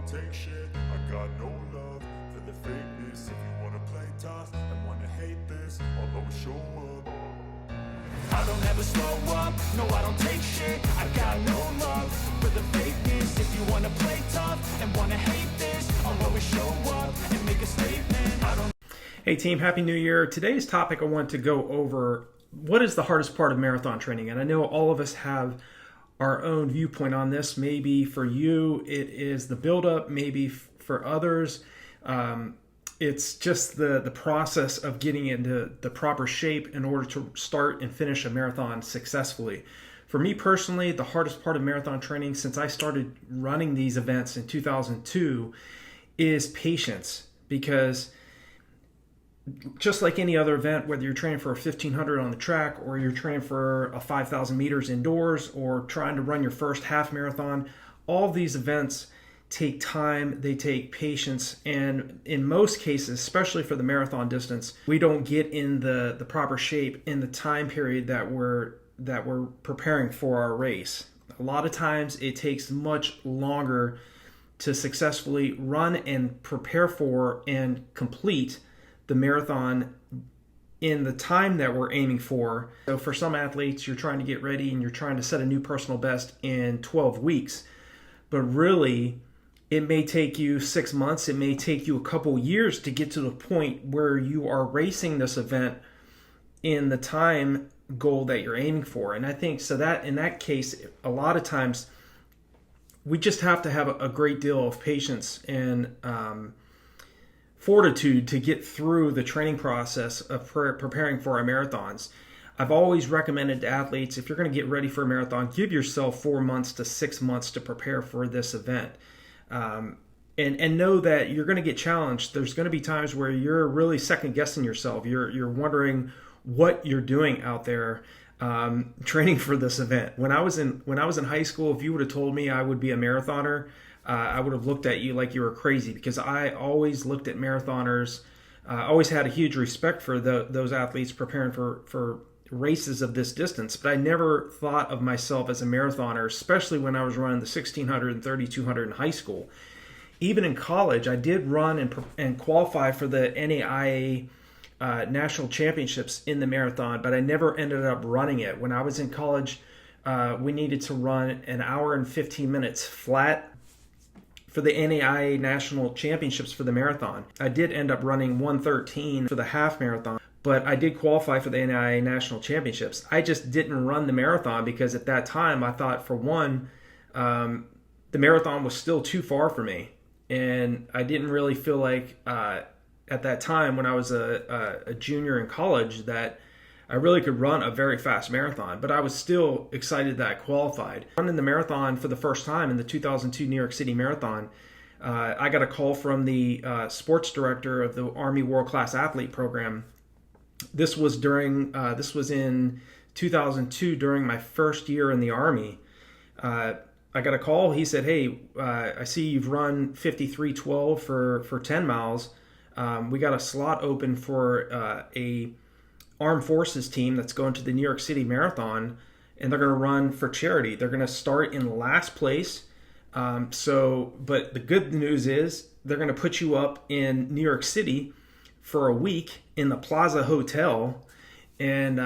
don't take shit. I got no love for the fakeness. If you wanna play tough and wanna hate this, I'll always show up. I don't ever slow up, no I don't take shit. I got no love for the fakeness. If you wanna play tough and wanna hate this, I'll always show up and make a statement. I don't. Hey team, Happy New Year. Today's topic I want to go over what is the hardest part of marathon training. And I know all of us have our own viewpoint on this. Maybe for you it is the buildup, maybe for others it's just the process of getting into the proper shape in order to start and finish a marathon successfully. For me personally, the hardest part of marathon training since I started running these events in 2002 is patience, because just like any other event, whether you're training for a 1500 on the track or you're training for a 5,000 meters indoors or trying to run your first half marathon, all of these events take time, they take patience, and in most cases, especially for the marathon distance, we don't get in the proper shape in the time period that we're preparing for our race. A lot of times it takes much longer to successfully run and prepare for and complete the marathon in the time that we're aiming for. So for some athletes, you're trying to get ready and you're trying to set a new personal best in 12 weeks, but really it may take you 6 months, it may take you a couple years to get to the point where you are racing this event in the time goal that you're aiming for. And I think so that in that case, a lot of times we just have to have a great deal of patience and fortitude to get through the training process of preparing for our marathons. I've always recommended to athletes, if you're going to get ready for a marathon, give yourself 4 months to 6 months to prepare for this event. And know that you're going to get challenged. There's going to be times where you're really second guessing yourself. You're wondering what you're doing out there training for this event. When I was in high school, if you would have told me I would be a marathoner, I would have looked at you like you were crazy, because I always looked at marathoners. I always had a huge respect for those athletes preparing for races of this distance, but I never thought of myself as a marathoner, especially when I was running the 1600 and 3200 in high school. Even in college, I did run and qualify for the NAIA national championships in the marathon, but I never ended up running it. When I was in college, we needed to run an hour and 15 minutes flat for the NAIA national championships for the marathon. I did end up running 1:13 for the half marathon, but I did qualify for the NAIA national championships. I just didn't run the marathon because at that time I thought, for one, the marathon was still too far for me. And I didn't really feel like at that time when I was a junior in college that I really could run a very fast marathon, but I was still excited that I qualified. Running the marathon for the first time in the 2002 New York City Marathon, I got a call from the sports director of the Army World Class Athlete Program. This was in 2002 during my first year in the Army. I got a call. He said, "Hey, I see you've run 53:12 for 10 miles. We got a slot open for a Armed Forces team that's going to the New York City Marathon, and they're going to run for charity. They're going to start in last place. But the good news is they're going to put you up in New York City for a week in the Plaza Hotel, and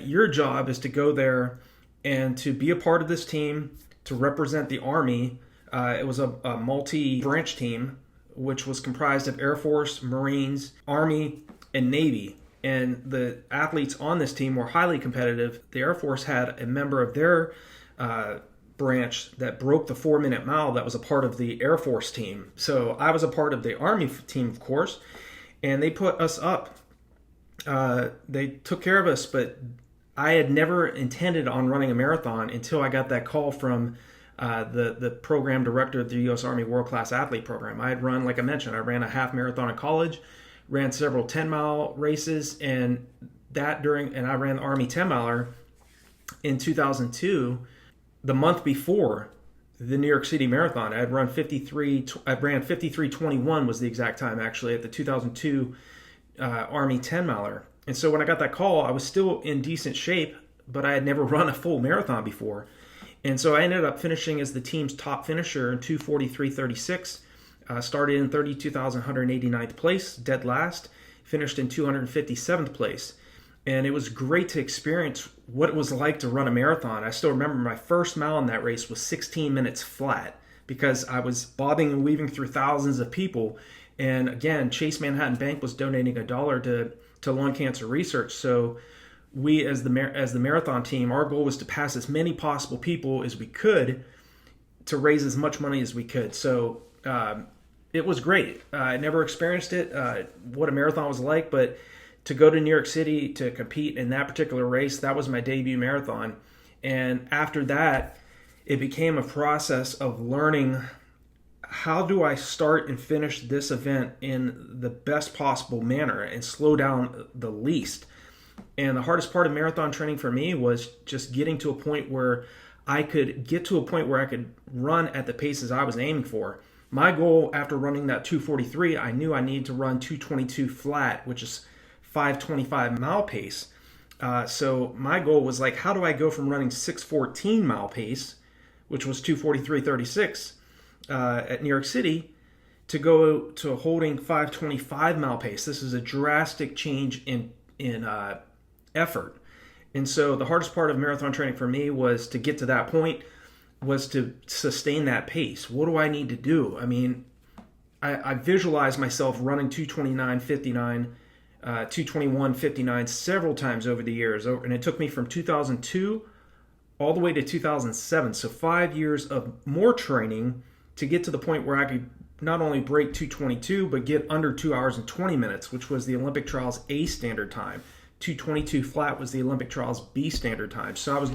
your job is to go there and to be a part of this team, to represent the Army." It was a multi-branch team, which was comprised of Air Force, Marines, Army, and Navy. And the athletes on this team were highly competitive. The Air Force had a member of their branch that broke the 4-minute mile that was a part of the Air Force team. So I was a part of the Army team, of course, and they put us up. They took care of us, but I had never intended on running a marathon until I got that call from the program director of the U.S. Army World Class Athlete Program. I had run, like I mentioned, I ran a half marathon in college, ran several 10-mile races, and I ran the Army 10-miler in 2002, the month before the New York City Marathon. I ran 53:21 was the exact time, actually, at the 2002 Army 10-miler. And so when I got that call, I was still in decent shape, but I had never run a full marathon before. And so I ended up finishing as the team's top finisher in 2:43:36. Started in 32,189th place, dead last, finished in 257th place. And it was great to experience what it was like to run a marathon. I still remember my first mile in that race was 16 minutes flat because I was bobbing and weaving through thousands of people. And again, Chase Manhattan Bank was donating $1 to lung cancer research. So we, as the marathon team, our goal was to pass as many possible people as we could to raise as much money as we could. So it was great. I never experienced it, what a marathon was like, but to go to New York City to compete in that particular race, that was my debut marathon. And after that, it became a process of learning, how do I start and finish this event in the best possible manner and slow down the least? And the hardest part of marathon training for me was just getting to a point where I could get to a point where I could run at the paces I was aiming for. My goal after running that 2:43, I knew I needed to run 2:22 flat, which is 5:25 mile pace. So my goal was like, how do I go from running 6:14 mile pace, which was 2:43.36 at New York City, to go to holding 5:25 mile pace? This is a drastic change in effort. And so the hardest part of marathon training for me was to get to that point, was to sustain that pace. What do I need to do? I mean, I visualized myself running 2:29.59, 2:21.59 several times over the years. And it took me from 2002 all the way to 2007. So 5 years of more training to get to the point where I could not only break 2:22, but get under 2 hours and 20 minutes, which was the Olympic Trials A standard time. 2:22 flat was the Olympic Trials B standard time. So I was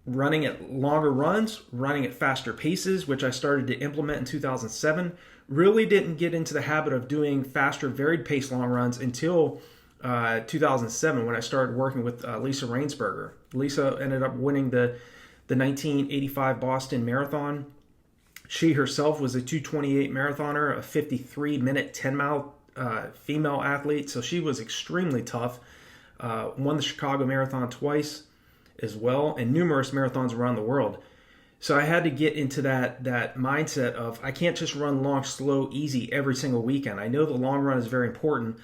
running at longer runs, running at faster paces, which I started to implement in 2007. Really didn't get into the habit of doing faster varied pace long runs until 2007, when I started working with Lisa Rainsberger. Lisa ended up winning the 1985 Boston Marathon. She herself was a 2:28 marathoner, a 53-minute 10-mile female athlete, so she was extremely tough. Won the Chicago Marathon twice as well, and numerous marathons around the world. So I had to get into that mindset of, I can't just run long, slow, easy every single weekend. I know the long run is very important.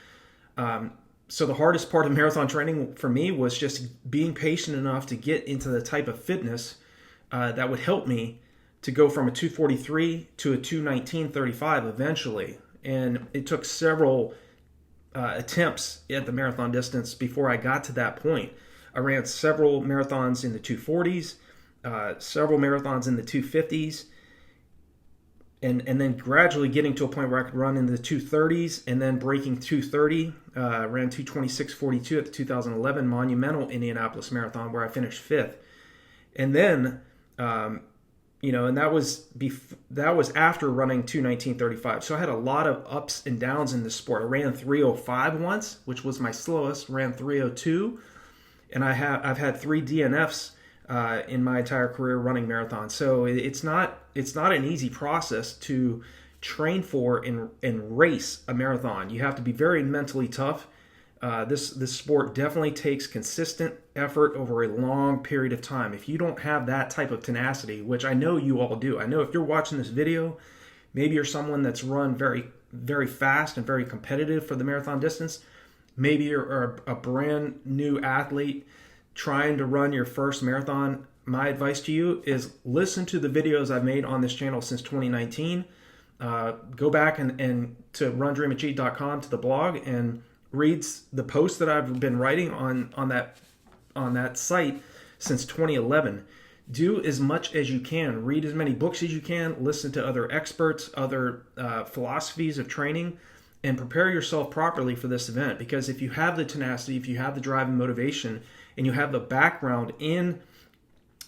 So the hardest part of marathon training for me was just being patient enough to get into the type of fitness that would help me to go from a 2:43 to a 2:19.35 eventually. And it took several attempts at the marathon distance before I got to that point. I ran several marathons in the 2:40s, several marathons in the 2:50s, and then gradually getting to a point where I could run in the 2:30s, and then breaking 2:30. Ran 2:26.42 at the 2011 Monumental Indianapolis Marathon, where I finished 5th. And then, and that was after running 2:19.35. So I had a lot of ups and downs in this sport. I ran 3:05 once, which was my slowest. Ran 3:02, and I've had 3 DNFs in my entire career running marathons. So it's not an easy process to train for and race a marathon. You have to be very mentally tough. This sport definitely takes consistent effort over a long period of time. If you don't have that type of tenacity, which I know you all do, I know if you're watching this video, maybe you're someone that's run very, very fast and very competitive for the marathon distance. Maybe you're a brand new athlete trying to run your first marathon. My advice to you is listen to the videos I've made on this channel since 2019. Go back and to RunDreamAchieve.com, to the blog, and read the posts that I've been writing on that site since 2011. Do as much as you can. Read as many books as you can. Listen to other experts, other philosophies of training, and prepare yourself properly for this event. Because if you have the tenacity, if you have the drive and motivation, and you have the background in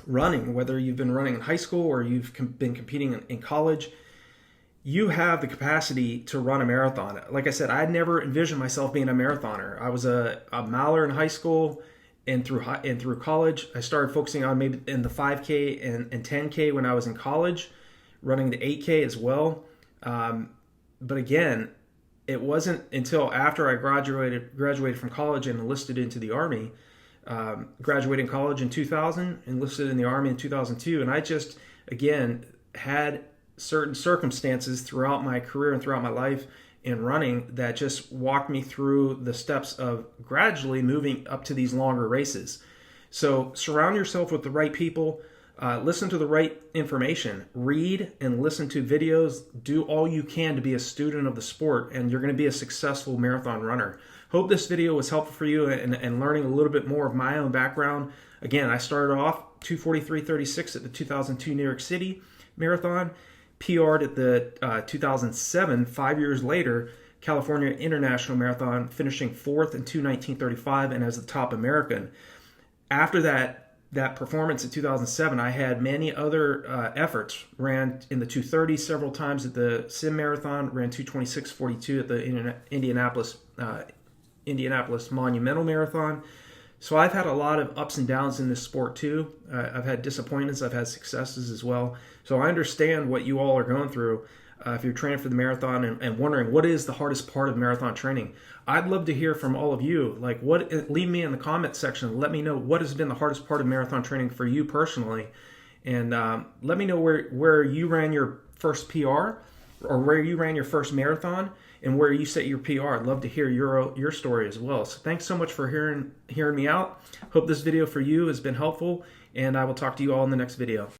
running, whether you've been running in high school or you've been competing in college, you have the capacity to run a marathon. Like I said, I had never envisioned myself being a marathoner. I was a miler in high school, and through college, I started focusing on maybe in the 5K and 10K when I was in college, running the 8K as well. But again, it wasn't until after I graduated from college and enlisted into the Army. Graduated college in 2000, enlisted in the Army in 2002, and I just, again, had certain circumstances throughout my career and throughout my life in running that just walked me through the steps of gradually moving up to these longer races. So surround yourself with the right people, listen to the right information, read and listen to videos, do all you can to be a student of the sport, and you're going to be a successful marathon runner. Hope this video was helpful for you and learning a little bit more of my own background. Again, I started off 2:43.36 at the 2002 New York City Marathon, PR'd at the 2007, 5 years later, California International Marathon, finishing 4th in 2:19.35 and as the top American. After that performance in 2007, I had many other efforts. Ran in the 2:30 several times at the Sim Marathon, ran 2:26.42 at the Indianapolis Monumental Marathon. So I've had a lot of ups and downs in this sport too. I've had disappointments, I've had successes as well. So I understand what you all are going through if you're training for the marathon and wondering what is the hardest part of marathon training. I'd love to hear from all of you. Like, leave me in the comment section. Let me know what has been the hardest part of marathon training for you personally. And let me know where you ran your first PR or where you ran your first marathon and where you set your PR. I'd love to hear your story as well. So thanks so much for hearing me out. Hope this video for you has been helpful, and I will talk to you all in the next video.